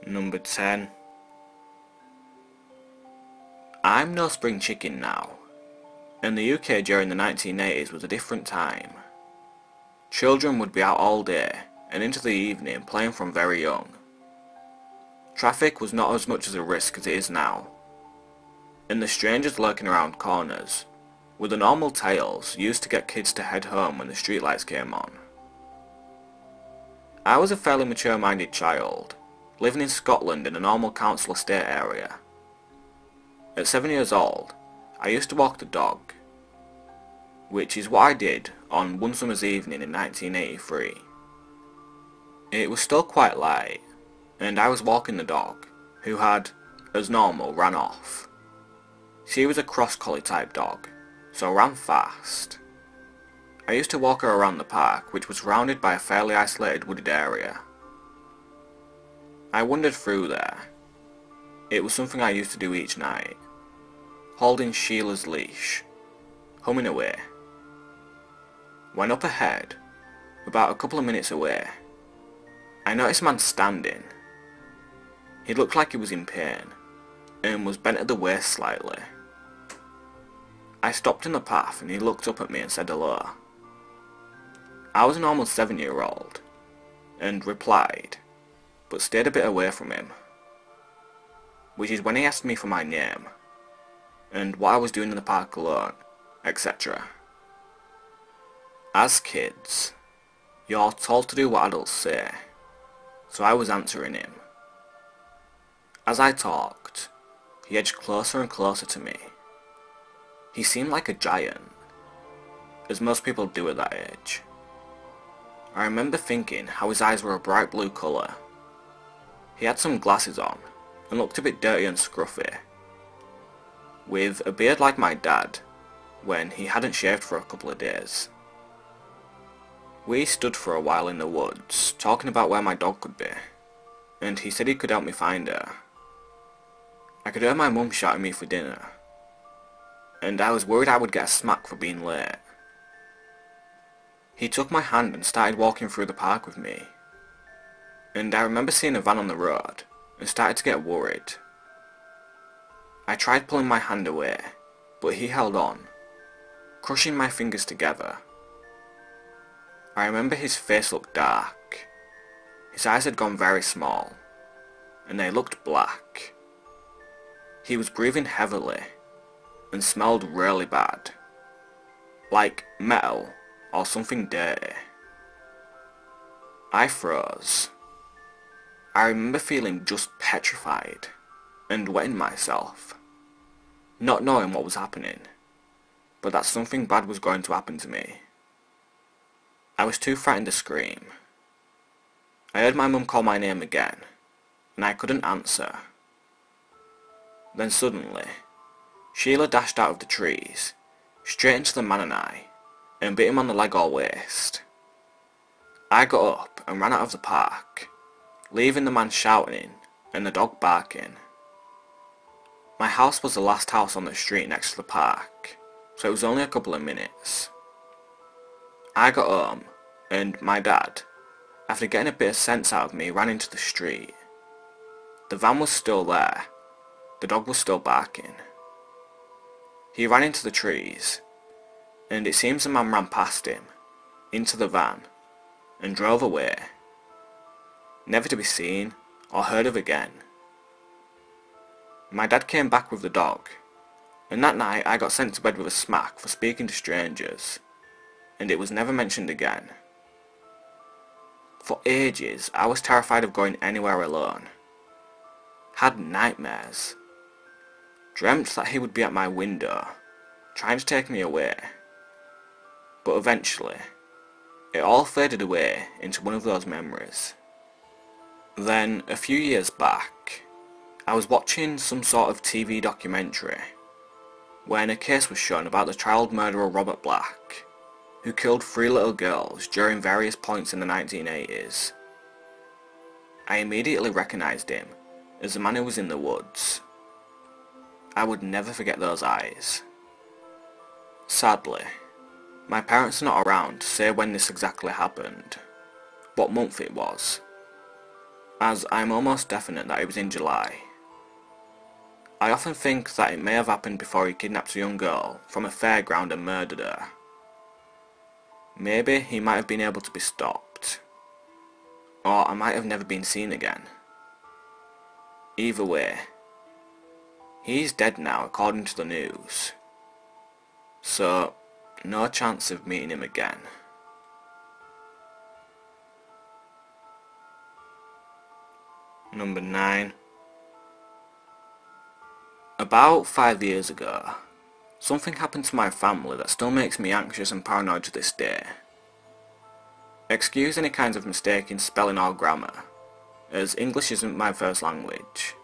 Number 10. I'm no spring chicken now. In the UK during the 1980s was a different time. Children would be out all day and into the evening playing from very young. Traffic was not as much as a risk as it is now, and the strangers lurking around corners were the normal tales used to get kids to head home when the streetlights came on. I was a fairly mature-minded child, living in Scotland in a normal council estate area. At 7 years old, I used to walk the dog, which is what I did on one summer's evening in 1983. It was still quite light, and I was walking the dog, who had, as normal, ran off. She was a cross-collie type dog, so ran fast. I used to walk her around the park, which was surrounded by a fairly isolated wooded area. I wandered through there. It was something I used to do each night, holding Sheila's leash, humming away. When up ahead, about a couple of minutes away, I noticed a man standing. He looked like he was in pain, and was bent at the waist slightly. I stopped in the path and he looked up at me and said hello. I was an almost 7-year-old, and replied, but stayed a bit away from him. Which is when he asked me for my name, and what I was doing in the park alone, etc. As kids, you're told to do what adults say, so I was answering him. As I talked, he edged closer and closer to me. He seemed like a giant, as most people do at that age. I remember thinking how his eyes were a bright blue colour. He had some glasses on, and looked a bit dirty and scruffy, with a beard like my dad, when he hadn't shaved for a couple of days. We stood for a while in the woods, talking about where my dog could be, and he said he could help me find her. I could hear my mum shouting me for dinner, and I was worried I would get a smack for being late. He took my hand and started walking through the park with me, and I remember seeing a van on the road, and started to get worried. I tried pulling my hand away, but he held on, crushing my fingers together. I remember his face looked dark. His eyes had gone very small, and they looked black. He was breathing heavily, and smelled really bad, like metal or something dirty. I froze. I remember feeling just petrified, and wetting myself, not knowing what was happening, but that something bad was going to happen to me. I was too frightened to scream. I heard my mum call my name again, and I couldn't answer. Then suddenly, Sheila dashed out of the trees, straight into the man and I, and bit him on the leg or waist. I got up and ran out of the park, leaving the man shouting and the dog barking. My house was the last house on the street next to the park, so it was only a couple of minutes. I got home, and my dad, after getting a bit of sense out of me, ran into the street. The van was still there. The dog was still barking. He ran into the trees, and it seems the man ran past him, into the van, and drove away, never to be seen or heard of again. My dad came back with the dog, and that night I got sent to bed with a smack for speaking to strangers, and it was never mentioned again. For ages I was terrified of going anywhere alone. Had nightmares. Dreamt that he would be at my window, trying to take me away. But eventually, it all faded away into one of those memories. Then, a few years back, I was watching some sort of TV documentary, when a case was shown about the child murderer Robert Black, who killed 3 little girls during various points in the 1980s. I immediately recognised him as the man who was in the woods. I would never forget those eyes. Sadly, my parents are not around to say when this exactly happened, what month it was. as I'm almost definite that it was in July. I often think that it may have happened before he kidnapped a young girl from a fairground and murdered her. Maybe he might have been able to be stopped, or I might have never been seen again. Either way, he's dead now according to the news, so no chance of meeting him again. Number 9. About 5 years ago, something happened to my family that still makes me anxious and paranoid to this day. Excuse any kinds of mistake in spelling or grammar, as English isn't my first language.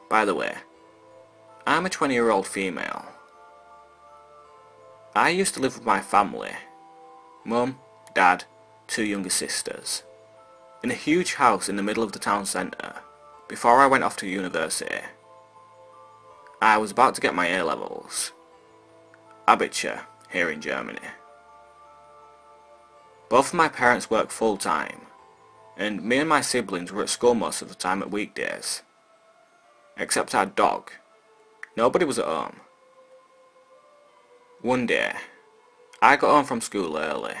By the way, I'm a 20-year-old female. I used to live with my family, mum, dad, 2 younger sisters, in a huge house in the middle of the town centre before I went off to university. I was about to get my A-levels. Abitur, here in Germany. Both of my parents worked full-time, and me and my siblings were at school most of the time at weekdays. Except our dog. Nobody was at home. One day, I got home from school early,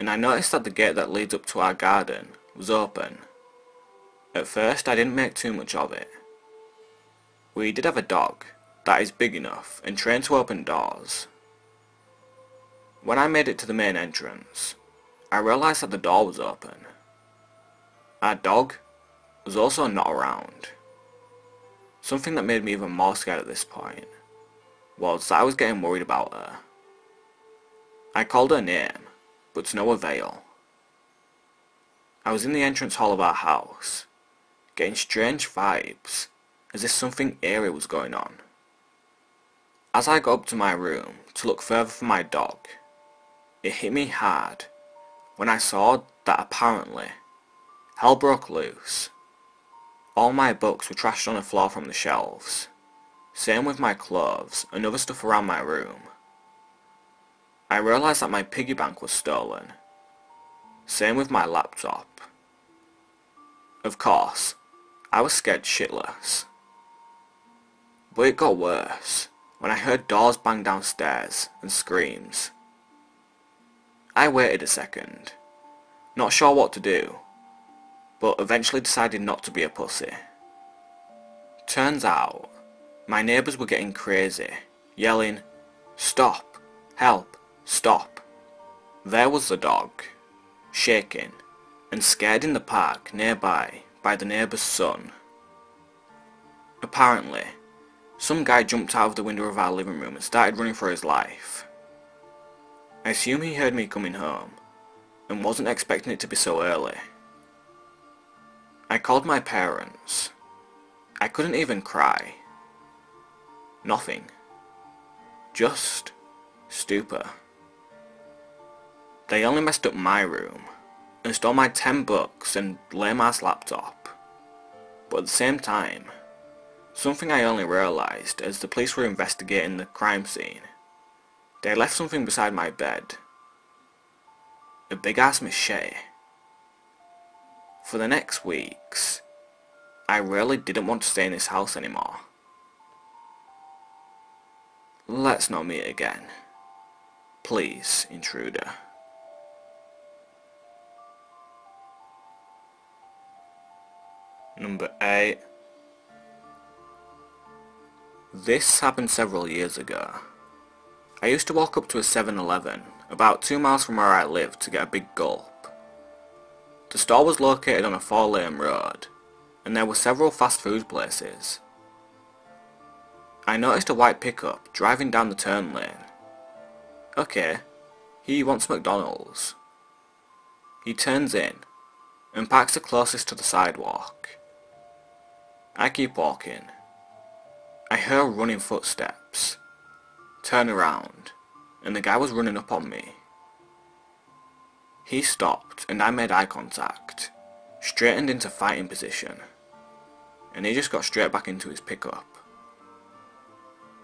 and I noticed that the gate that leads up to our garden was open. At first I didn't make too much of it. We did have a dog that is big enough and trained to open doors. When I made it to the main entrance, I realised that the door was open. Our dog was also not around. Something that made me even more scared at this point was that I was getting worried about her. I called her name, but to no avail. I was in the entrance hall of our house, getting strange vibes, as if something eerie was going on. As I got up to my room to look further for my dog, it hit me hard when I saw that apparently hell broke loose. All my books were trashed on the floor from the shelves, same with my clothes and other stuff around my room. I realised that my piggy bank was stolen, same with my laptop. Of course, I was scared shitless. But it got worse when I heard doors bang downstairs and screams. I waited a second, not sure what to do, but eventually decided not to be a pussy. Turns out, my neighbours were getting crazy, yelling, "Stop! Help! Stop!" There was the dog, shaking and scared in the park nearby by the neighbour's son. Apparently, some guy jumped out of the window of our living room and started running for his life. I assume he heard me coming home, and wasn't expecting it to be so early. I called my parents. I couldn't even cry. Nothing. Just stupor. They only messed up my room, and stole my 10 books and lame-ass laptop. But at the same time, something I only realised as the police were investigating the crime scene, they left something beside my bed. A big-ass machete. For the next weeks, I really didn't want to stay in this house anymore. Let's not meet again. Please, intruder. Number 8. This happened several years ago. I used to walk up to a 7-Eleven about 2 miles from where I lived to get a big gulp. The store was located on a 4-lane road, and there were several fast food places. I noticed a white pickup driving down the turn lane. Okay, he wants McDonald's. He turns in, and parks the closest to the sidewalk. I keep walking. I hear running footsteps. Turn around, and the guy was running up on me. He stopped, and I made eye contact, straightened into fighting position, and he just got straight back into his pickup.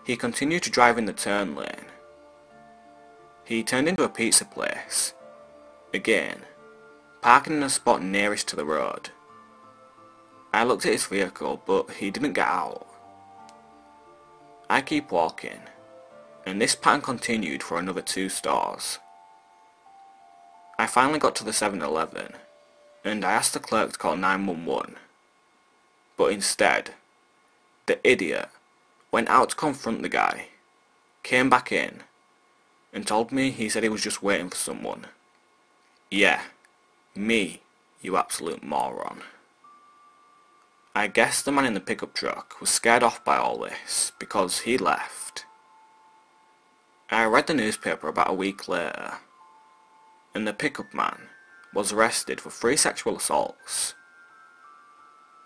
He continued to drive in the turn lane. He turned into a pizza place, again, parking in a spot nearest to the road. I looked at his vehicle, but he didn't get out. I keep walking, and this pattern continued for another 2 stores. I finally got to the 7-Eleven, and I asked the clerk to call 911, but instead, the idiot went out to confront the guy, came back in, and told me he said he was just waiting for someone. Yeah, me, you absolute moron. I guess the man in the pickup truck was scared off by all this, because he left. I read the newspaper about a week later, and the pickup man was arrested for 3 sexual assaults.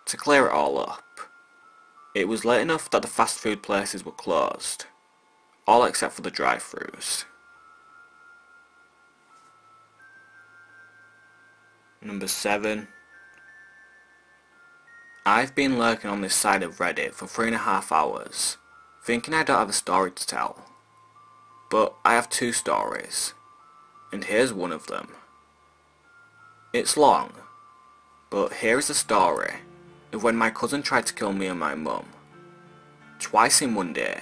To clear it all up, it was late enough that the fast food places were closed, all except for the drive-thrus. Number 7. I've been lurking on this side of Reddit for 3.5 hours, thinking I don't have a story to tell. But I have 2 stories, and here's one of them. It's long, but here is the story of when my cousin tried to kill me and my mum. Twice in one day.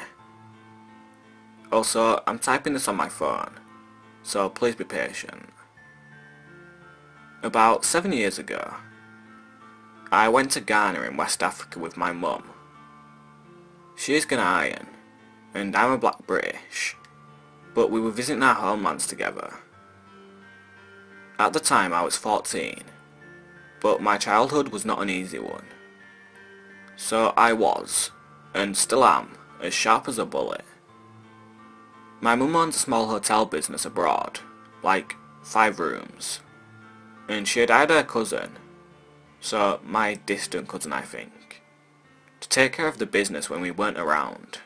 Also, I'm typing this on my phone, so please be patient. About 7 years ago, I went to Ghana in West Africa with my mum. She is Ghanaian, and I'm a black British, but we were visiting our homelands together. At the time I was 14, but my childhood was not an easy one. So I was, and still am, as sharp as a bullet. My mum owns a small hotel business abroad, like 5 rooms, and she had hired her cousin, so my distant cousin I think, to take care of the business when we weren't around.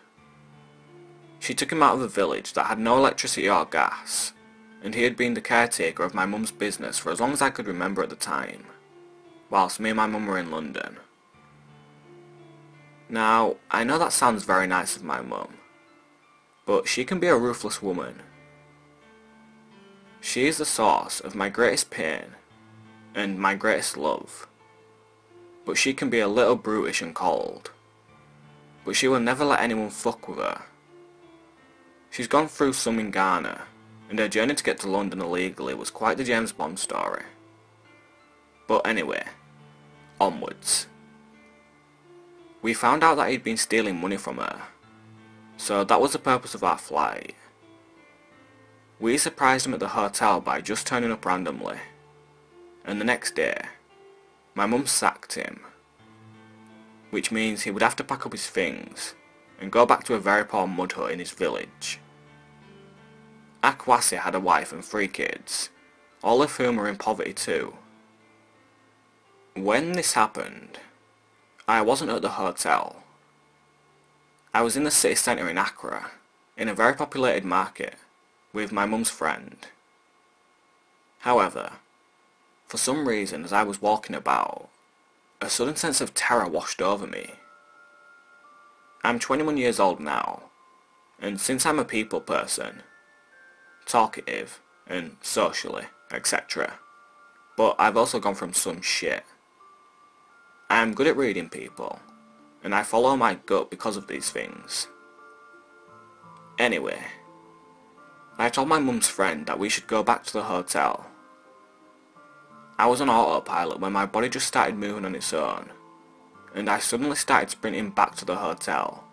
She took him out of a village that had no electricity or gas, and he had been the caretaker of my mum's business for as long as I could remember at the time, whilst me and my mum were in London. Now, I know that sounds very nice of my mum, but she can be a ruthless woman. She is the source of my greatest pain and my greatest love, but she can be a little brutish and cold. But she will never let anyone fuck with her. She's gone through some in Ghana, and her journey to get to London illegally was quite the James Bond story. But anyway, onwards. We found out that he'd been stealing money from her, so that was the purpose of our flight. We surprised him at the hotel by just turning up randomly, and the next day, my mum sacked him, which means he would have to pack up his things and go back to a very poor mud hut in his village. Akwasi had a wife and 3 kids, all of whom were in poverty too. When this happened, I wasn't at the hotel. I was in the city centre in Accra, in a very populated market, with my mum's friend. However, for some reason as I was walking about, a sudden sense of terror washed over me. I'm 21 years old now, and since I'm a people person, talkative and socially, etc., but I've also gone from some shit. I am good at reading people, and I follow my gut because of these things. Anyway, I told my mum's friend that we should go back to the hotel. I was on autopilot when my body just started moving on its own, and I suddenly started sprinting back to the hotel,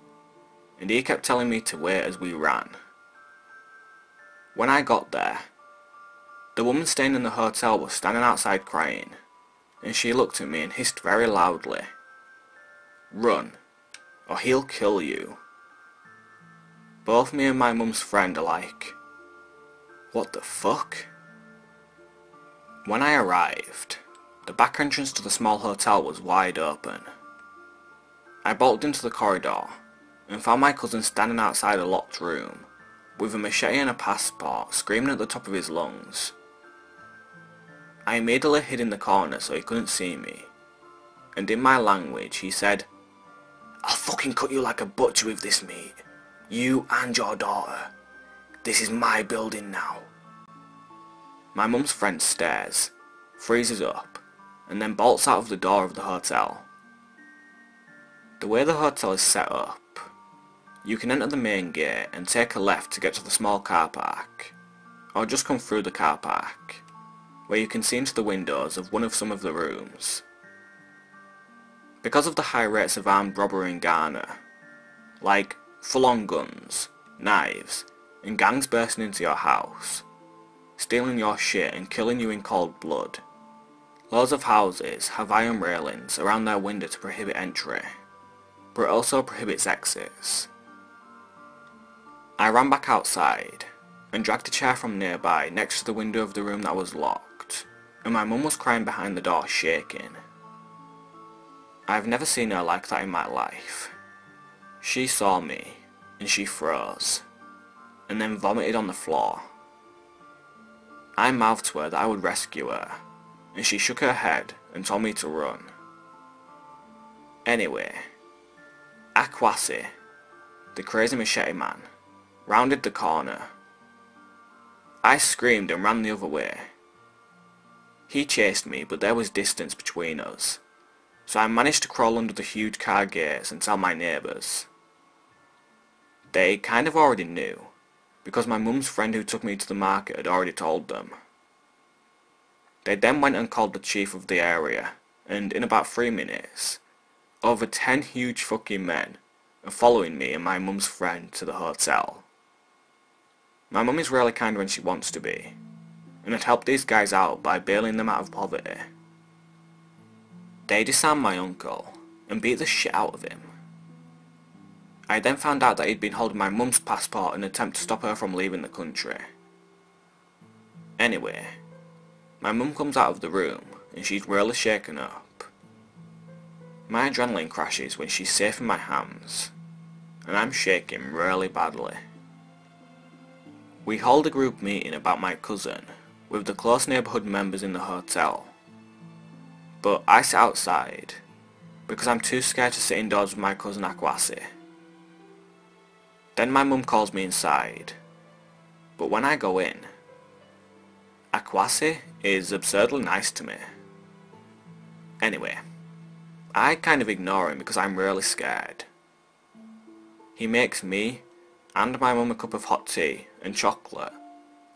and he kept telling me to wait as we ran. When I got there, the woman staying in the hotel was standing outside crying, and she looked at me and hissed very loudly, "Run, or he'll kill you." Both me and my mum's friend are like, what the fuck? When I arrived, the back entrance to the small hotel was wide open. I bolted into the corridor and found my cousin standing outside a locked room with a machete and a passport screaming at the top of his lungs. I immediately hid in the corner so he couldn't see me, and in my language he said, "I'll fucking cut you like a butcher with this meat. You and your daughter. This is my building now." My mum's friend stares, freezes up, and then bolts out of the door of the hotel. The way the hotel is set up, you can enter the main gate and take a left to get to the small car park, or just come through the car park, where you can see into the windows of one of some of the rooms. Because of the high rates of armed robbery in Ghana, like full-on guns, knives, and gangs bursting into your house, stealing your shit and killing you in cold blood, loads of houses have iron railings around their window to prohibit entry, but it also prohibits exits. I ran back outside and dragged a chair from nearby next to the window of the room that was locked, and my mum was crying behind the door, shaking. I've never seen her like that in my life. She saw me, and she froze, and then vomited on the floor. I mouthed to her that I would rescue her, and she shook her head and told me to run. Anyway, Akwasi, the crazy machete man, rounded the corner. I screamed and ran the other way. He chased me, but there was distance between us, so I managed to crawl under the huge car gates and tell my neighbours. They kind of already knew, because my mum's friend who took me to the market had already told them. They then went and called the chief of the area, and in about 3 minutes, over 10 huge fucking men are following me and my mum's friend to the hotel. My mum is really kind when she wants to be, and had helped these guys out by bailing them out of poverty. They disarmed my uncle and beat the shit out of him. I then found out that he'd been holding my mum's passport in an attempt to stop her from leaving the country. Anyway, my mum comes out of the room and she's really shaken up. My adrenaline crashes when she's safe in my hands, and I'm shaking really badly. We hold a group meeting about my cousin with the close neighbourhood members in the hotel, but I sit outside because I'm too scared to sit indoors with my cousin Akwasi. Then my mum calls me inside, but when I go in, Akwasi is absurdly nice to me. Anyway, I kind of ignore him because I'm really scared. He makes me and my mum a cup of hot tea and chocolate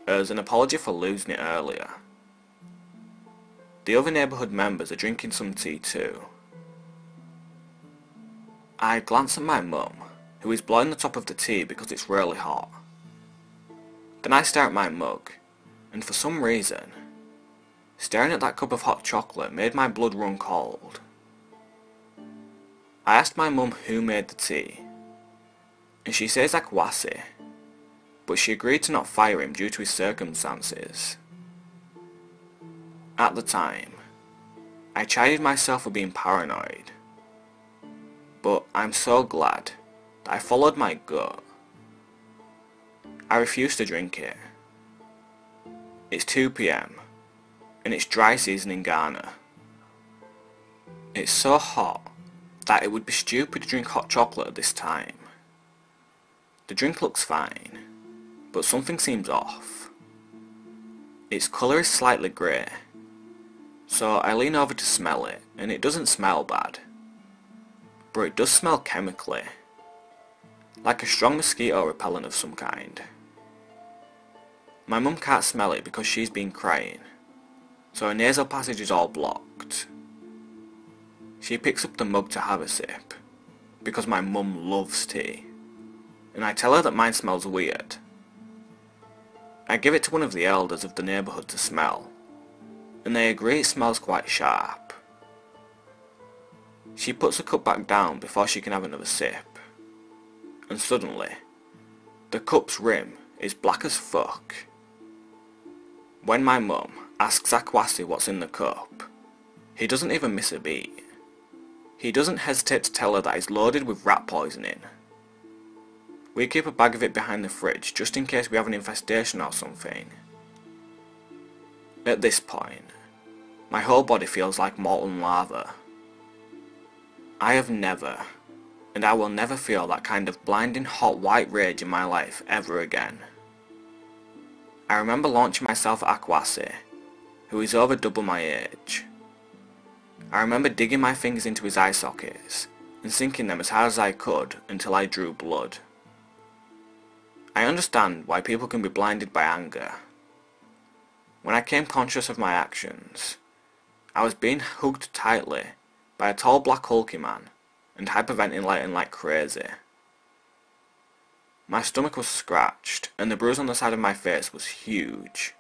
as an apology for losing it earlier. The other neighbourhood members are drinking some tea too. I glance at my mum, who is blowing the top of the tea because it's really hot. Then I stare at my mug, and for some reason, staring at that cup of hot chocolate made my blood run cold. I asked my mum who made the tea, and she says Akwasi, but she agreed to not fire him due to his circumstances. At the time, I chided myself for being paranoid, but I'm so glad that I followed my gut. I refuse to drink it. It's 2 PM, and it's dry season in Ghana. It's so hot that it would be stupid to drink hot chocolate at this time. The drink looks fine, but something seems off. Its colour is slightly grey, so I lean over to smell it, and it doesn't smell bad, but it does smell chemically, like a strong mosquito repellent of some kind. My mum can't smell it because she's been crying, so her nasal passage is all blocked. She picks up the mug to have a sip, because my mum loves tea, and I tell her that mine smells weird. I give it to one of the elders of the neighbourhood to smell, and they agree it smells quite sharp. She puts the cup back down before she can have another sip, and suddenly, the cup's rim is black as fuck. When my mum asks Akwasi what's in the cup, he doesn't even miss a beat. He doesn't hesitate to tell her that it's loaded with rat poisoning. We keep a bag of it behind the fridge just in case we have an infestation or something. At this point, my whole body feels like molten lava. I have never, and I will never feel that kind of blinding hot white rage in my life ever again. I remember launching myself at Akwasi, who is over double my age. I remember digging my fingers into his eye sockets and sinking them as hard as I could until I drew blood. I understand why people can be blinded by anger. When I came conscious of my actions, I was being hugged tightly by a tall black hulky man and hyperventilating like crazy. My stomach was scratched and the bruise on the side of my face was huge.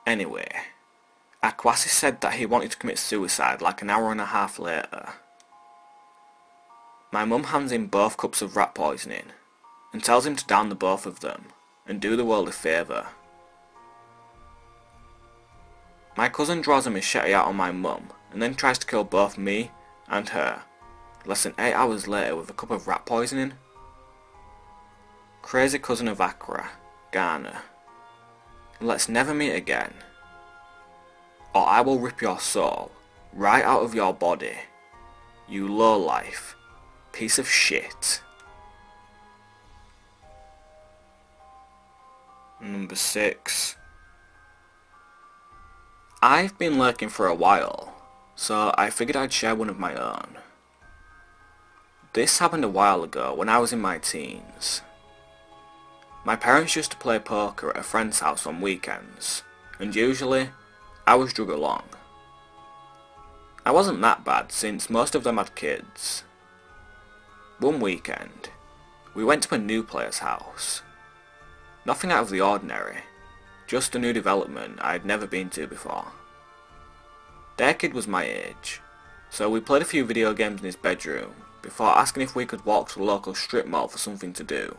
Anyway, Akwasi said that he wanted to commit suicide like an hour and a half later. My mum hands him both cups of rat poisoning and tells him to down the both of them and do the world a favour. My cousin draws a machete out on my mum and then tries to kill both me and her less than 8 hours later with a cup of rat poisoning. Crazy cousin of Accra, Ghana. Let's never meet again, or I will rip your soul right out of your body, you lowlife piece of shit. Number 6. I've been lurking for a while, so I figured I'd share one of my own. This happened a while ago when I was in my teens. My parents used to play poker at a friend's house on weekends, and usually I was drug along. I wasn't that bad since most of them had kids. One weekend, we went to a new player's house. Nothing out of the ordinary, just a new development I had never been to before. Their kid was my age, so we played a few video games in his bedroom before asking if we could walk to the local strip mall for something to do.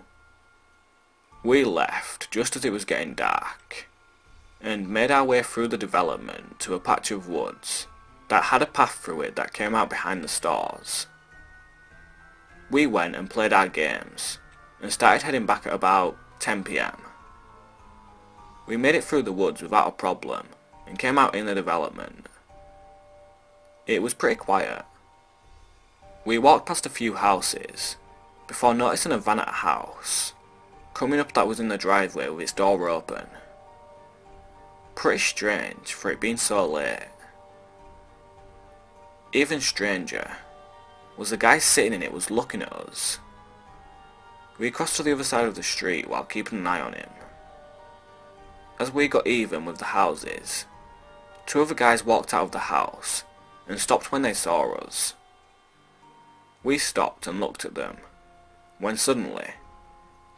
We left just as it was getting dark, and made our way through the development to a patch of woods that had a path through it that came out behind the stores. We went and played our games, and started heading back at about 10 PM. We made it through the woods without a problem, and came out in the development. It was pretty quiet. We walked past a few houses, before noticing a van at a house coming up that was in the driveway with its door open. Pretty strange for it being so late. Even stranger was the guy sitting in it was looking at us. We crossed to the other side of the street while keeping an eye on him. As we got even with the houses, 2 other guys walked out of the house and stopped when they saw us. We stopped and looked at them, when suddenly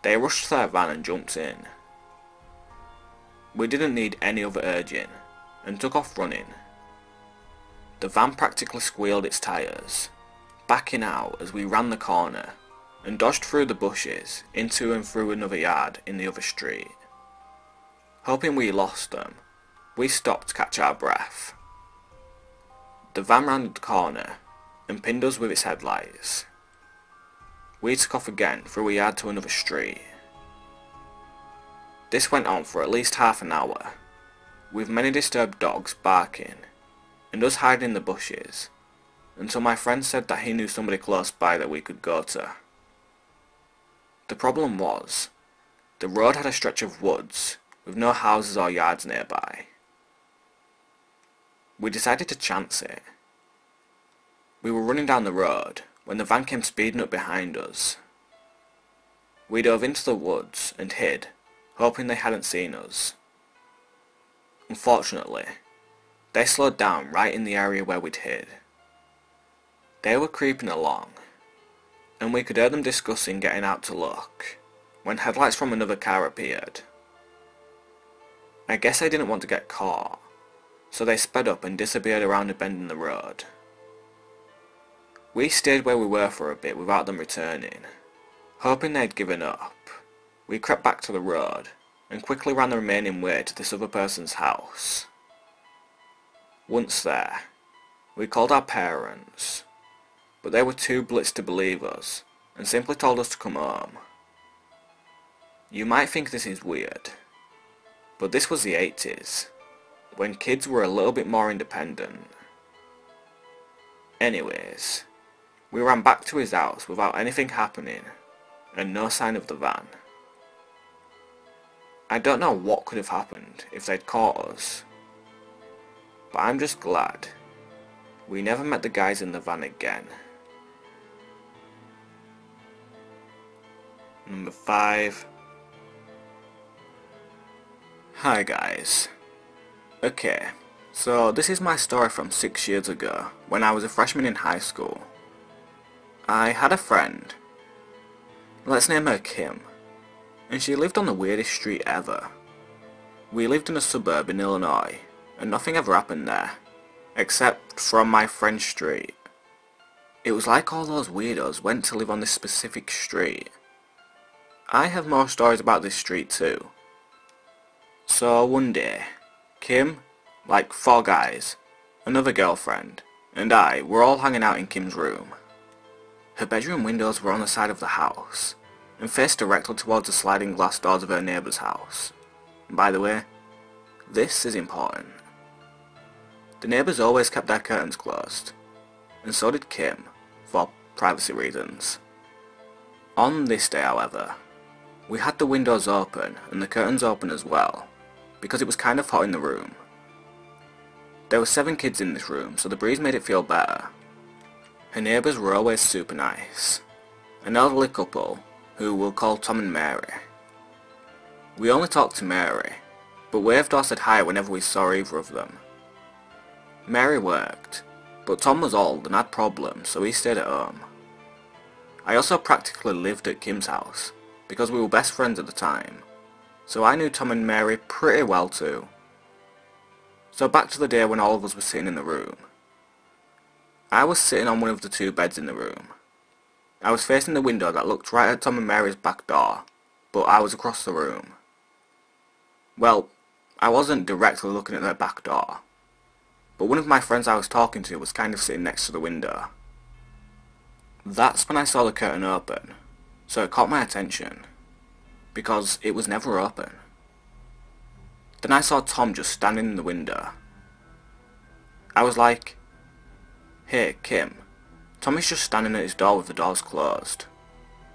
they rushed to their van and jumped in. We didn't need any other urging, and took off running. The van practically squealed its tyres, backing out as we ran the corner, and dodged through the bushes into and through another yard in the other street. Hoping we lost them, we stopped to catch our breath. The van rounded the corner, and pinned us with its headlights. We took off again through a yard to another street. This went on for at least half an hour, with many disturbed dogs barking, and us hiding in the bushes, until my friend said that he knew somebody close by that we could go to. The problem was, the road had a stretch of woods, with no houses or yards nearby. We decided to chance it. We were running down the road, when the van came speeding up behind us. We dove into the woods and hid, hoping they hadn't seen us. Unfortunately, they slowed down right in the area where we'd hid. They were creeping along, and we could hear them discussing getting out to look, when headlights from another car appeared. I guess they didn't want to get caught, so they sped up and disappeared around a bend in the road. We stayed where we were for a bit without them returning. Hoping they'd given up, we crept back to the road and quickly ran the remaining way to this other person's house. Once there, we called our parents, but they were too blitzed to believe us and simply told us to come home. You might think this is weird, but this was the 80s, when kids were a little bit more independent. Anyways, we ran back to his house without anything happening, and no sign of the van. I don't know what could have happened if they'd caught us, but I'm just glad we never met the guys in the van again. Number 5. Hi guys. Okay, so this is my story from 6 years ago, when I was a freshman in high school. I had a friend, let's name her Kim, and she lived on the weirdest street ever. We lived in a suburb in Illinois, and nothing ever happened there, except from my friend's street. It was like all those weirdos went to live on this specific street. I have more stories about this street too. So one day, Kim, like 4 guys, another girlfriend, and I were all hanging out in Kim's room. Her bedroom windows were on the side of the house, and faced directly towards the sliding glass doors of her neighbour's house. And by the way, this is important. The neighbours always kept their curtains closed, and so did Kim, for privacy reasons. On this day, however, we had the windows open and the curtains open as well, because it was kind of hot in the room. There were 7 kids in this room, so the breeze made it feel better. Her neighbours were always super nice. An elderly couple, who we'll call Tom and Mary. We only talked to Mary, but waved or said hi whenever we saw either of them. Mary worked, but Tom was old and had problems, so he stayed at home. I also practically lived at Kim's house, because we were best friends at the time, so I knew Tom and Mary pretty well too. So back to the day when all of us were sitting in the room. I was sitting on one of the 2 beds in the room. I was facing the window that looked right at Tom and Mary's back door, but I was across the room. Well, I wasn't directly looking at their back door, but one of my friends I was talking to was kind of sitting next to the window. That's when I saw the curtain open, so it caught my attention, because it was never open. Then I saw Tom just standing in the window. I was like, "Hey, Kim, Tom is just standing at his door with the doors closed,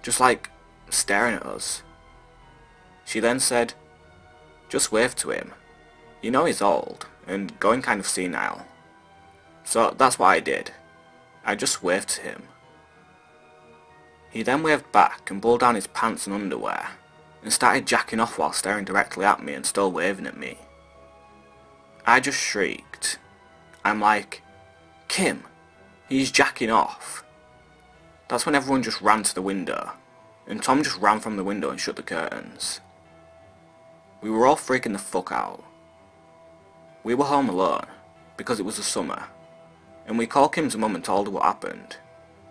just like, staring at us." She then said, "Just wave to him. You know he's old, and going kind of senile." So that's what I did. I just waved to him. He then waved back and pulled down his pants and underwear, and started jacking off while staring directly at me and still waving at me. I just shrieked. I'm like, "Kim, he's jacking off." That's when everyone just ran to the window, and Tom just ran from the window and shut the curtains. We were all freaking the fuck out. We were home alone, because it was the summer, and we called Kim's mum and told her what happened,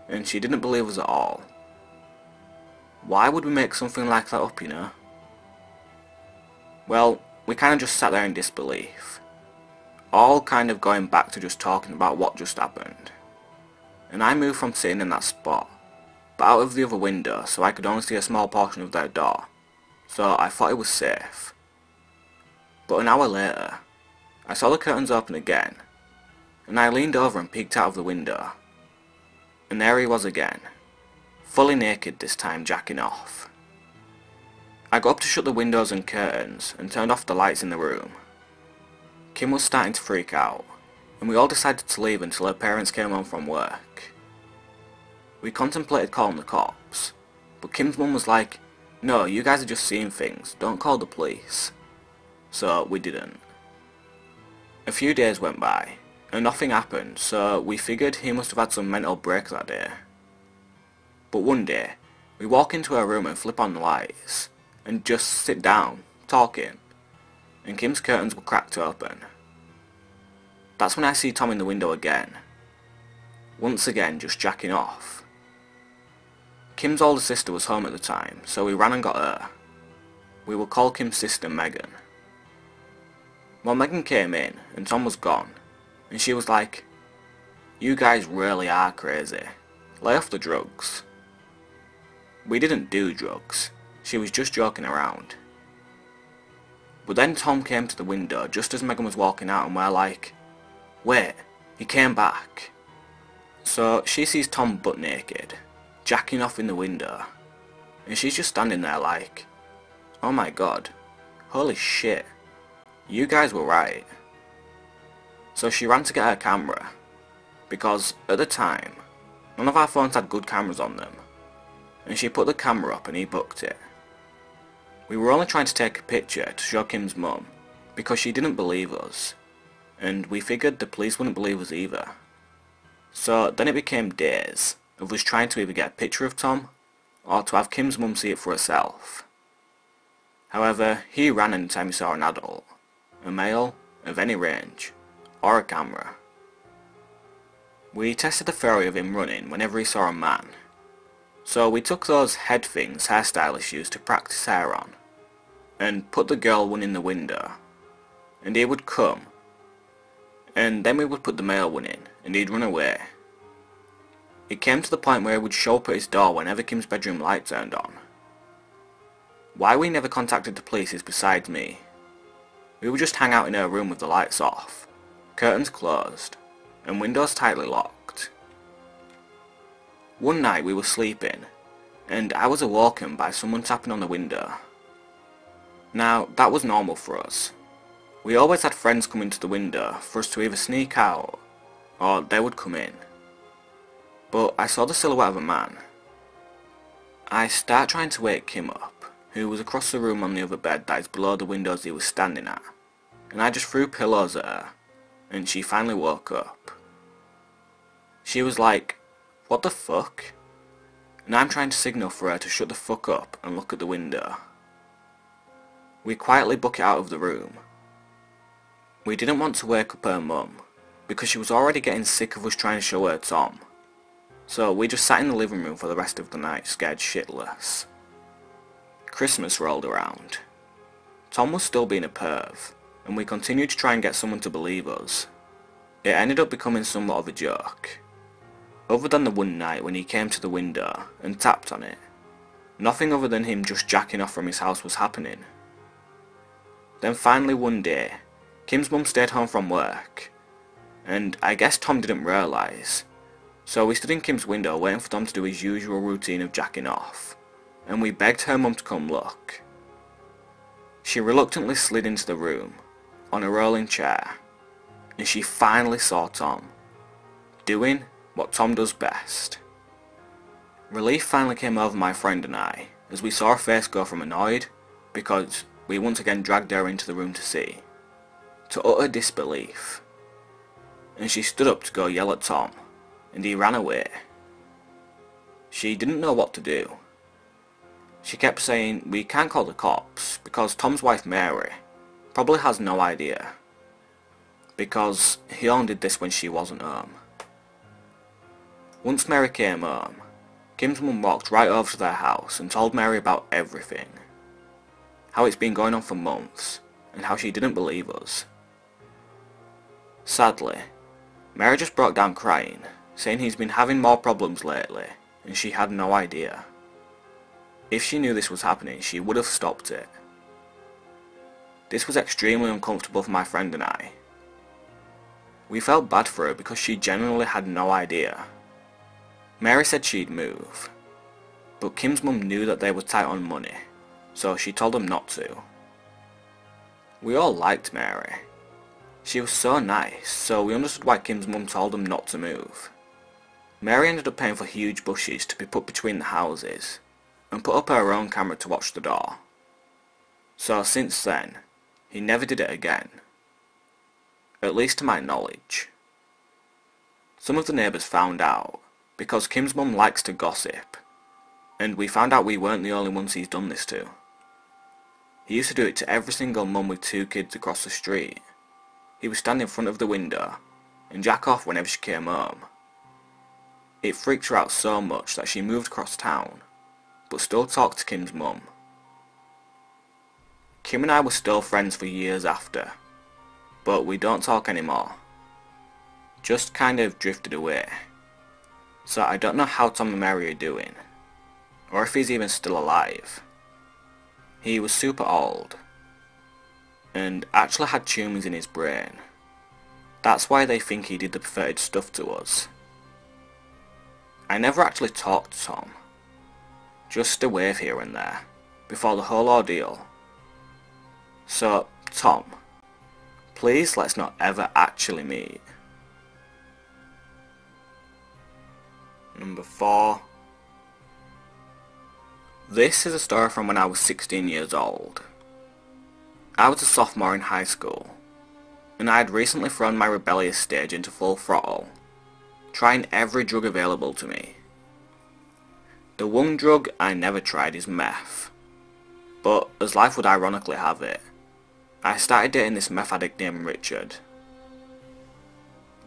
and she didn't believe us at all. Why would we make something like that up, you know? Well, we kind of just sat there in disbelief, all kind of going back to just talking about what just happened. And I moved from sitting in that spot, but out of the other window so I could only see a small portion of their door, so I thought it was safe. But an hour later, I saw the curtains open again, and I leaned over and peeked out of the window, and there he was again, fully naked this time, jacking off. I got up to shut the windows and curtains and turned off the lights in the room. Kim was starting to freak out, and we all decided to leave until her parents came home from work. We contemplated calling the cops, but Kim's mum was like, "No, you guys are just seeing things, don't call the police." So we didn't. A few days went by, and nothing happened, so we figured he must have had some mental break that day. But one day, we walk into her room and flip on the lights, and just sit down, talking, and Kim's curtains were cracked open. That's when I see Tom in the window again. Once again, just jacking off. Kim's older sister was home at the time, so we ran and got her. We will call Kim's sister Megan. Well, Megan came in, and Tom was gone, and she was like, "You guys really are crazy. Lay off the drugs." We didn't do drugs, she was just joking around. But then Tom came to the window just as Megan was walking out, and we're like, "Wait, he came back." So she sees Tom butt naked, jacking off in the window, and she's just standing there like, "Oh my god, holy shit, you guys were right." So she ran to get her camera, because at the time, none of our phones had good cameras on them, and she put the camera up and he booked it. We were only trying to take a picture to show Kim's mum, because she didn't believe us, and we figured the police wouldn't believe us either. So then it became days of us trying to either get a picture of Tom, or to have Kim's mum see it for herself. However, he ran anytime he saw an adult, a male, of any range, or a camera. We tested the theory of him running whenever he saw a man. So we took those head things hairstylists use to practice hair on, and put the girl one in the window, and he would come, and then we would put the male one in, and he'd run away. It came to the point where he would show up at his door whenever Kim's bedroom light turned on. Why we never contacted the police is besides me. We would just hang out in her room with the lights off, curtains closed, and windows tightly locked. One night we were sleeping, and I was awoken by someone tapping on the window. Now, that was normal for us. We always had friends come into the window for us to either sneak out, or they would come in. But I saw the silhouette of a man. I start trying to wake Kim up, who was across the room on the other bed that is below the windows he was standing at, and I just threw pillows at her, and she finally woke up. She was like, "What the fuck?" And I'm trying to signal for her to shut the fuck up and look at the window. We quietly book it out of the room. We didn't want to wake up her mum, because she was already getting sick of us trying to show her Tom. So we just sat in the living room for the rest of the night, scared shitless. Christmas rolled around. Tom was still being a perv, and we continued to try and get someone to believe us. It ended up becoming somewhat of a joke. Other than the one night when he came to the window and tapped on it, nothing other than him just jacking off from his house was happening. Then finally one day, Kim's mum stayed home from work, and I guess Tom didn't realise, so we stood in Kim's window waiting for Tom to do his usual routine of jacking off, and we begged her mum to come look. She reluctantly slid into the room, on a rolling chair, and she finally saw Tom, doing what Tom does best. Relief finally came over my friend and I, as we saw her face go from annoyed, because we once again dragged her into the room to see, to utter disbelief. And she stood up to go yell at Tom, and he ran away. She didn't know what to do. She kept saying, "We can't call the cops, because Tom's wife Mary probably has no idea, because he only did this when she wasn't home." Once Mary came home, Kim's mum walked right over to their house and told Mary about everything. How it's been going on for months, and how she didn't believe us. Sadly, Mary just broke down crying, saying he's been having more problems lately, and she had no idea. If she knew this was happening, she would have stopped it. This was extremely uncomfortable for my friend and I. We felt bad for her because she genuinely had no idea. Mary said she'd move, but Kim's mum knew that they were tight on money, so she told them not to. We all liked Mary. She was so nice, so we understood why Kim's mum told them not to move. Mary ended up paying for huge bushes to be put between the houses, and put up her own camera to watch the door. So since then, he never did it again. At least to my knowledge. Some of the neighbours found out, because Kim's mum likes to gossip, and we found out we weren't the only ones he's done this to. He used to do it to every single mum with 2 kids across the street. He would stand in front of the window, and jack off whenever she came home. It freaked her out so much that she moved across town, but still talked to Kim's mum. Kim and I were still friends for years after, but we don't talk anymore. Just kind of drifted away. So I don't know how Tom and Mary are doing, or if he's even still alive. He was super old, and actually had tumours in his brain. That's why they think he did the perverted stuff to us. I never actually talked to Tom. Just a wave here and there, before the whole ordeal. So, Tom, Please let's not ever actually meet. Number 4. This is a story from when I was 16 years old. I was a sophomore in high school, and I had recently thrown my rebellious stage into full throttle, trying every drug available to me. The one drug I never tried is meth, but as life would ironically have it, I started dating this meth addict named Richard.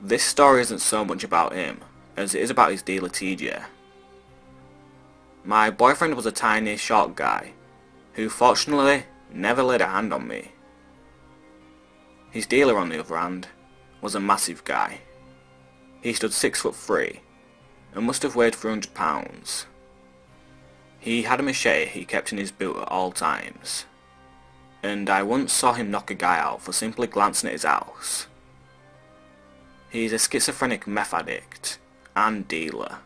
This story isn't so much about him as it is about his dealer TJ. My boyfriend was a tiny, short guy who fortunately never laid a hand on me. His dealer, on the other hand, was a massive guy. He stood 6'3" and must have weighed 300 pounds. He had a machete he kept in his boot at all times, and I once saw him knock a guy out for simply glancing at his house. He's a schizophrenic meth addict and dealer.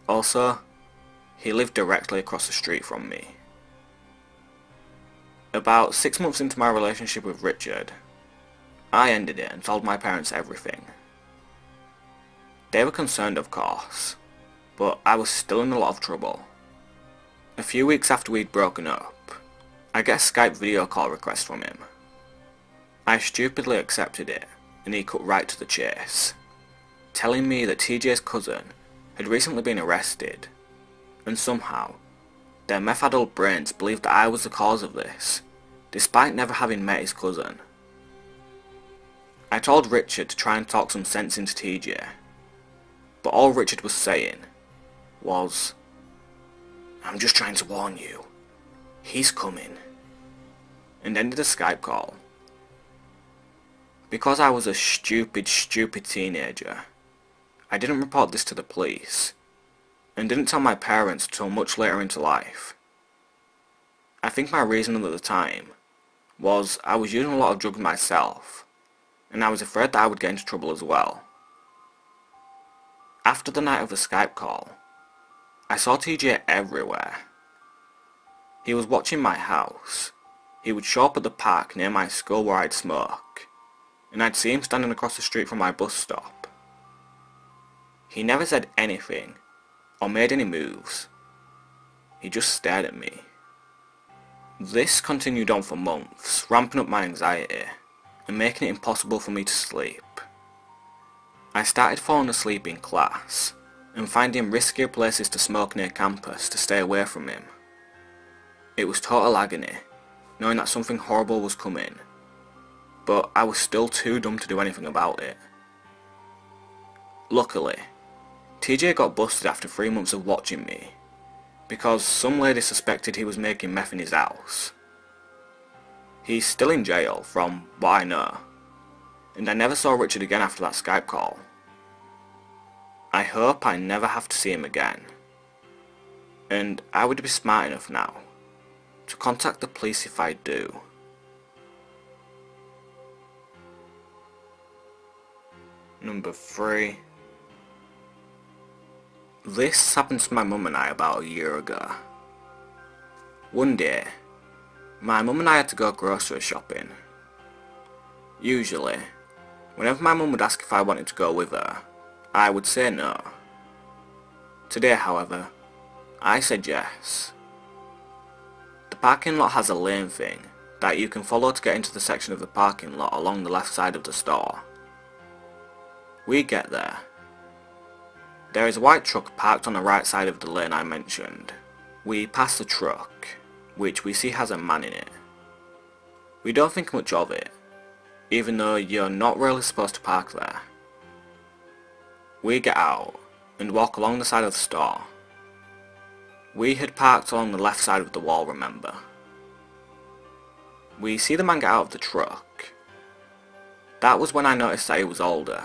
Also, he lived directly across the street from me. About 6 months into my relationship with Richard, I ended it and told my parents everything. They were concerned, of course, but I was still in a lot of trouble. A few weeks after we'd broken up, I get a Skype video call request from him. I stupidly accepted it, and he cut right to the chase, telling me that TJ's cousin had recently been arrested, and somehow, their meth-addled brains believed that I was the cause of this, despite never having met his cousin. I told Richard to try and talk some sense into TJ, but all Richard was saying was, "I'm just trying to warn you, he's coming," and ended the Skype call. Because I was a stupid teenager, I didn't report this to the police, and didn't tell my parents until much later into life. I think my reasoning at the time was I was using a lot of drugs myself, and I was afraid that I would get into trouble as well. After the night of the Skype call, I saw TJ everywhere. He was watching my house. He would show up at the park near my school where I'd smoke, and I'd see him standing across the street from my bus stop. He never said anything or made any moves. He just stared at me. This continued on for months, ramping up my anxiety and making it impossible for me to sleep. I started falling asleep in class and finding riskier places to smoke near campus to stay away from him. It was total agony, knowing that something horrible was coming, but I was still too dumb to do anything about it. Luckily, TJ got busted after 3 months of watching me, because some lady suspected he was making meth in his house. He's still in jail, from what I know, and I never saw Richard again after that Skype call. I hope I never have to see him again, and I would be smart enough now to contact the police if I do. Number 3. This happened to my mum and I about a year ago. One day, my mum and I had to go grocery shopping. Usually, whenever my mum would ask if I wanted to go with her, I would say no. Today, however, I said yes. The parking lot has a lane thing that you can follow to get into the section of the parking lot along the left side of the store. We get there. There is a white truck parked on the right side of the lane I mentioned. We pass the truck, which we see has a man in it. We don't think much of it, even though you're not really supposed to park there. We get out and walk along the side of the store. We had parked along the left side of the wall, remember. We see the man get out of the truck. That was when I noticed that he was older,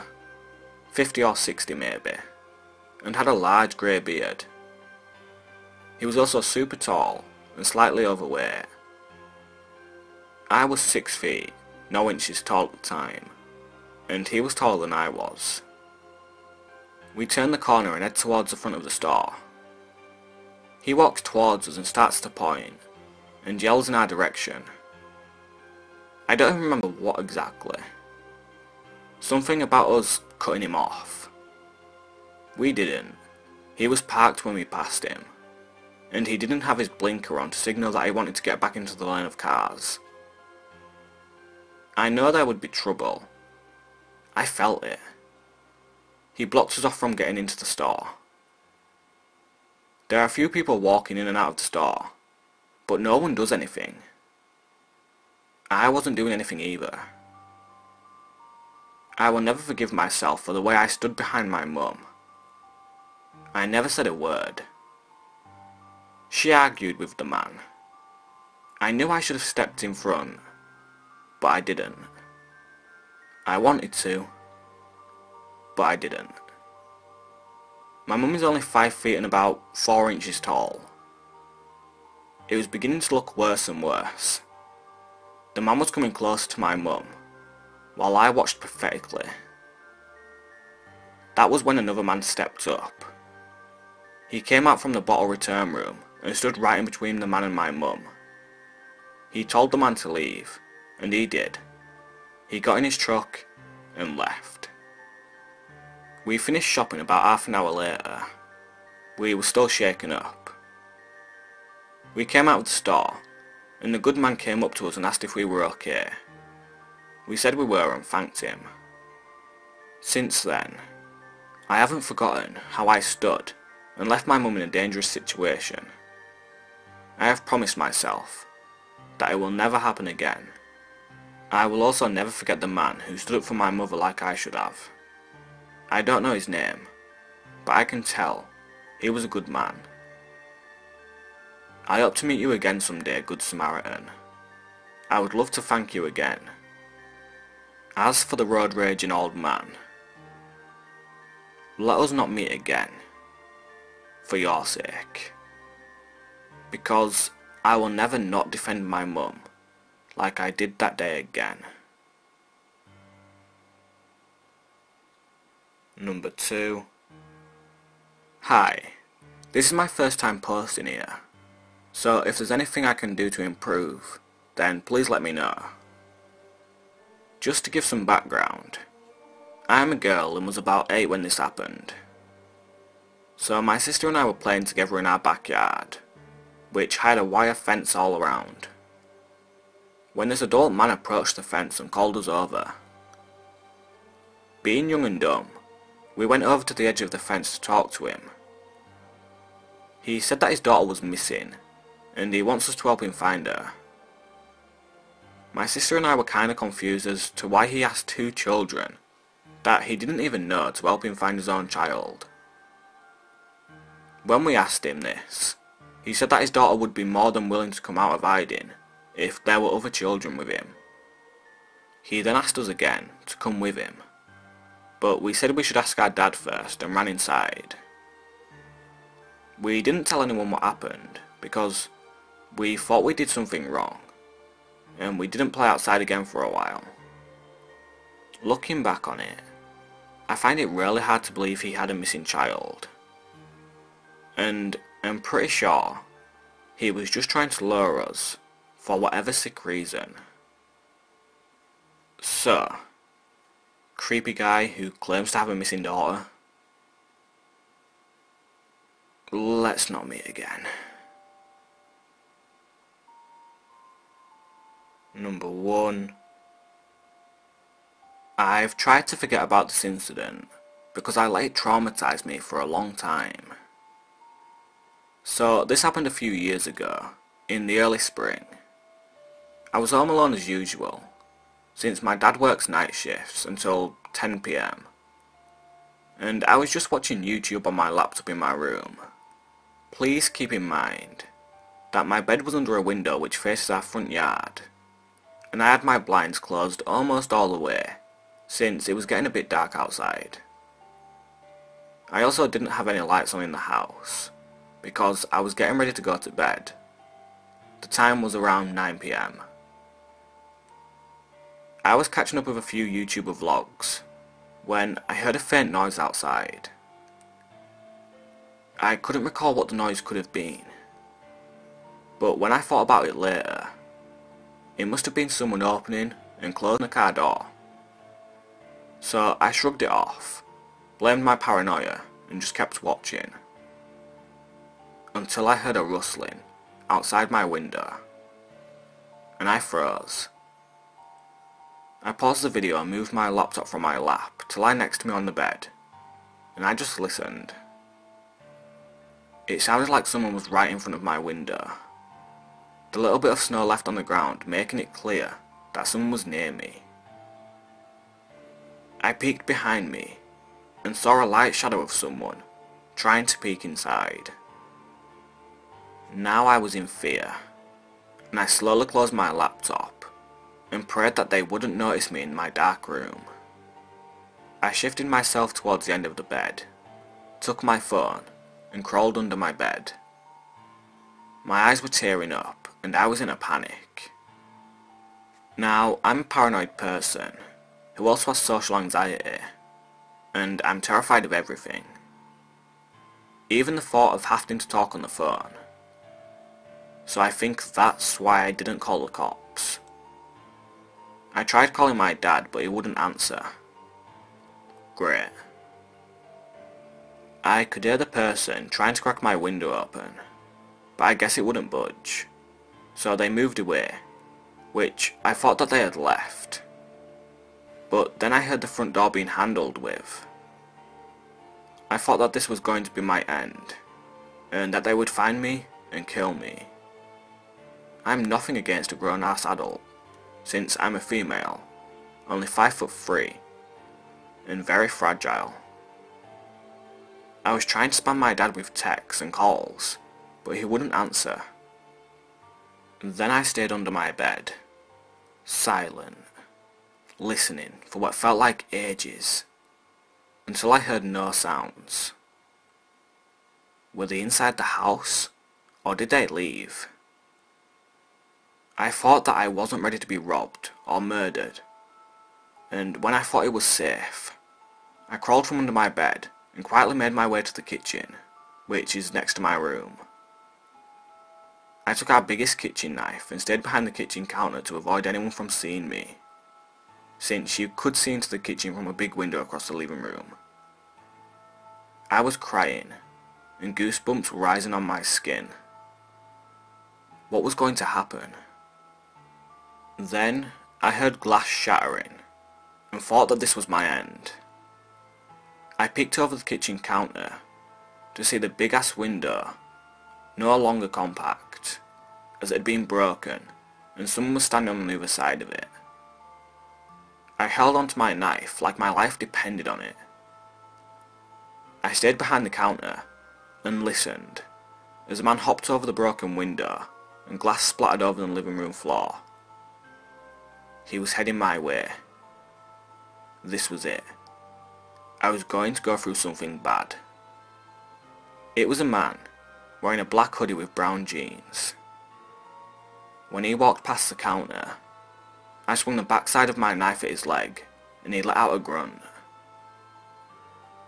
50 or 60 maybe, and had a large grey beard. He was also super tall and slightly overweight. I was 6 feet, no inches tall at the time, and he was taller than I was. We turn the corner and head towards the front of the store. He walks towards us and starts to point, and yells in our direction. I don't even remember what exactly. Something about us cutting him off. We didn't. He was parked when we passed him, and he didn't have his blinker on to signal that he wanted to get back into the lane of cars. I know there would be trouble. I felt it. He blocked us off from getting into the store. There are a few people walking in and out of the store, but no one does anything. I wasn't doing anything either. I will never forgive myself for the way I stood behind my mum. I never said a word. She argued with the man. I knew I should have stepped in front, but I didn't. I wanted to, but I didn't. My mum is only 5 feet and about 4 inches tall. It was beginning to look worse and worse. The man was coming closer to my mum, while I watched pathetically. That was when another man stepped up. He came out from the bottle return room and stood right in between the man and my mum. He told the man to leave, and he did. He got in his truck and left. We finished shopping about half an hour later. We were still shaken up. We came out of the store, and the good man came up to us and asked if we were okay. We said we were and thanked him. Since then, I haven't forgotten how I stood and left my mum in a dangerous situation. I have promised myself that it will never happen again. I will also never forget the man who stood up for my mother like I should have. I don't know his name, but I can tell he was a good man. I hope to meet you again someday, Good Samaritan. I would love to thank you again. As for the road raging old man, let us not meet again, for your sake. Because I will never not defend my mum like I did that day again. Number 2. Hi, this is my first time posting here, so if there's anything I can do to improve, then please let me know. Just to give some background, I am a girl and was about 8 when this happened. So my sister and I were playing together in our backyard, which had a wire fence all around, when this adult man approached the fence and called us over. Being young and dumb, we went over to the edge of the fence to talk to him. He said that his daughter was missing, and he wants us to help him find her. My sister and I were kinda confused as to why he asked 2 children that he didn't even know to help him find his own child. When we asked him this, he said that his daughter would be more than willing to come out of hiding if there were other children with him. He then asked us again to come with him, but we said we should ask our dad first and ran inside. We didn't tell anyone what happened because we thought we did something wrong, and we didn't play outside again for a while. Looking back on it, I find it really hard to believe he had a missing child. And I'm pretty sure he was just trying to lure us for whatever sick reason. So, creepy guy who claims to have a missing daughter, let's not meet again. Number 1. I've tried to forget about this incident because I let it traumatize me for a long time. So this happened a few years ago, in the early spring. I was home alone as usual, since my dad works night shifts until 10 PM. And I was just watching YouTube on my laptop in my room. Please keep in mind that my bed was under a window which faces our front yard, and I had my blinds closed almost all the way, since it was getting a bit dark outside. I also didn't have any lights on in the house, because I was getting ready to go to bed. The time was around 9 PM. I was catching up with a few YouTuber vlogs, when I heard a faint noise outside. I couldn't recall what the noise could have been, but when I thought about it later, It must have been someone opening and closing the car door. So I shrugged it off, blamed my paranoia, and just kept watching. Until I heard a rustling outside my window, and I froze. I paused the video and moved my laptop from my lap to lie next to me on the bed, and I just listened. It sounded like someone was right in front of my window. The little bit of snow left on the ground making it clear that someone was near me. I peeked behind me and saw a light shadow of someone trying to peek inside. Now I was in fear, and I slowly closed my laptop and prayed that they wouldn't notice me in my dark room. I shifted myself towards the end of the bed, took my phone, and crawled under my bed. My eyes were tearing up, and I was in a panic. Now, I'm a paranoid person who also has social anxiety, and I'm terrified of everything. Even the thought of having to talk on the phone. So I think that's why I didn't call the cops. I tried calling my dad, but he wouldn't answer. Great. I could hear the person trying to crack my window open, but I guess it wouldn't budge. So they moved away, which I thought that they had left. But then I heard the front door being handled with. I thought that this was going to be my end, and that they would find me and kill me. I'm nothing against a grown-ass adult, since I'm a female, only 5'3", and very fragile. I was trying to spam my dad with texts and calls, but he wouldn't answer. Then I stayed under my bed, silent, listening for what felt like ages, until I heard no sounds. Were they inside the house, or did they leave? I thought that I wasn't ready to be robbed or murdered, and when I thought it was safe, I crawled from under my bed and quietly made my way to the kitchen, which is next to my room. I took our biggest kitchen knife and stayed behind the kitchen counter to avoid anyone from seeing me, since you could see into the kitchen from a big window across the living room. I was crying, and goosebumps were rising on my skin. What was going to happen? Then I heard glass shattering, and thought that this was my end. I peeked over the kitchen counter to see the big ass window, no longer compact, as it had been broken, and someone was standing on the other side of it. I held onto my knife like my life depended on it. I stayed behind the counter and listened as a man hopped over the broken window and glass splattered over the living room floor. He was heading my way. This was it. I was going to go through something bad. It was a man wearing a black hoodie with brown jeans. When he walked past the counter, I swung the backside of my knife at his leg and he let out a grunt.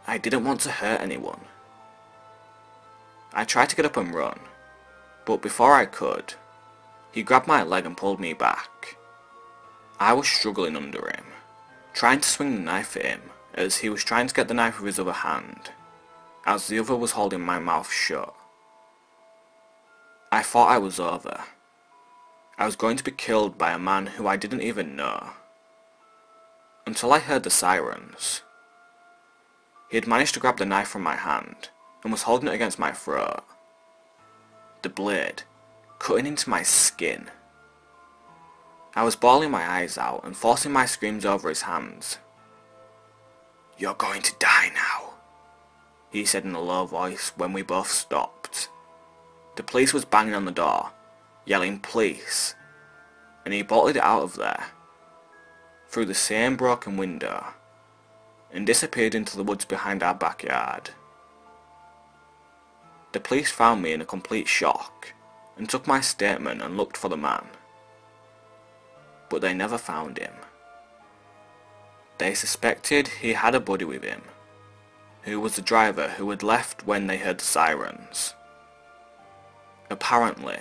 I didn't want to hurt anyone. I tried to get up and run, but before I could, he grabbed my leg and pulled me back. I was struggling under him, trying to swing the knife at him as he was trying to get the knife with his other hand, as the other was holding my mouth shut. I thought I was over. I was going to be killed by a man who I didn't even know. Until I heard the sirens. He had managed to grab the knife from my hand and was holding it against my throat. The blade cutting into my skin. I was bawling my eyes out and forcing my screams over his hands. "You're going to die now," he said in a low voice when we both stopped. The police was banging on the door, yelling "police," and he bolted it out of there, through the same broken window, and disappeared into the woods behind our backyard. The police found me in a complete shock, and took my statement and looked for the man. But they never found him. They suspected he had a buddy with him, who was the driver who had left when they heard the sirens. Apparently,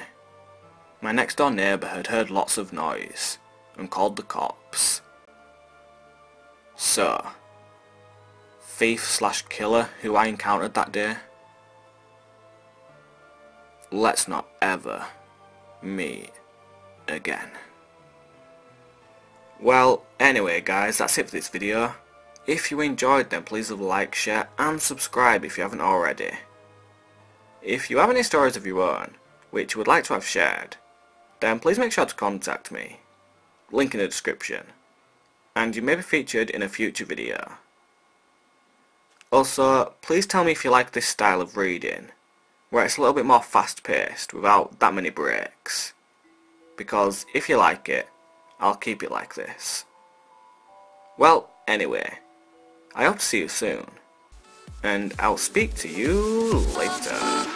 My next door neighbour had heard lots of noise and called the cops. So, thief/killer who I encountered that day, let's not ever meet again. Well, anyway guys, that's it for this video. If you enjoyed, then please leave a like, share and subscribe if you haven't already. If you have any stories of your own which you would like to have shared, then please make sure to contact me. Link in the description. And you may be featured in a future video. Also, please tell me if you like this style of reading, where it's a little bit more fast paced without that many breaks. Because if you like it, I'll keep it like this. Well, anyway, I hope to see you soon, and I'll speak to you later.